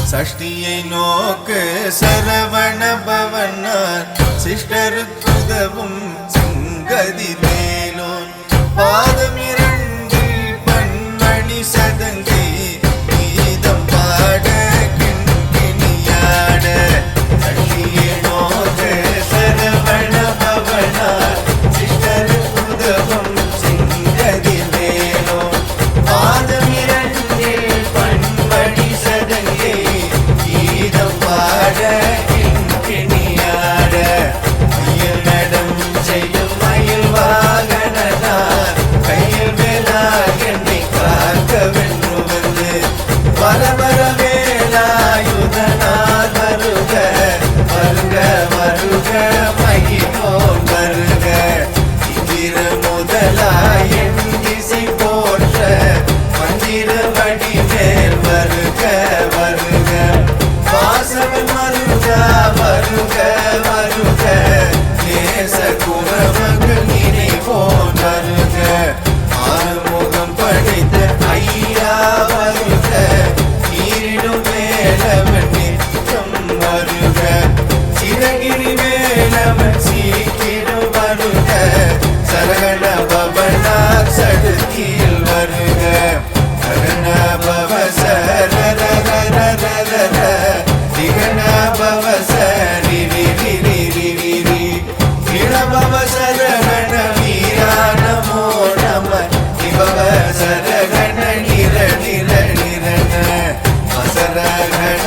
சஷ்டியை நோக்கு சரவண பவனார் சிஷ்டருக்குதவும் சிங்கதி மேலோன் பாதமிரண்டில் பன்மணி சதங்கை கீதம் பாட கிண்கிணியாட சஷ்டியை நோக்கு சரவண பவனார் சிஷ்டருக்குதவும் சிங்கதி மேலோன் பாதமிரண்டில் பன்மணி சதங்கை கீதம் பாட கிண்கிணியாட மயில் நடம் செய்யும் மயில் வாகனனார் கையில் வேலாய் என்னை காக்க வென்று வந்து வரவர வேலாயுதனார் வருக வருக வருக மகிழோன் வருக இந்திர முதலாய் என் திசை போற்ற மந்திர வடிவேல் வருக வருக வாசவன் மருகா வருக வருக நேச குரவர்கள் நினைவோன் வருக ஆறுமுகம் படைத்த ஐயா வருக நீரிடும் வேலவன் நிற்கும் வருக சிறகிரி வேலவன் சீக்கிரம் வருக சரகண பவனார் சடுதியில் வருக சரண பவ சரரரரரரர திகண பவ சரி பவ சரகண வீரா நமோ நம நிபவ சரகண நிர நிர நிரண வசரகண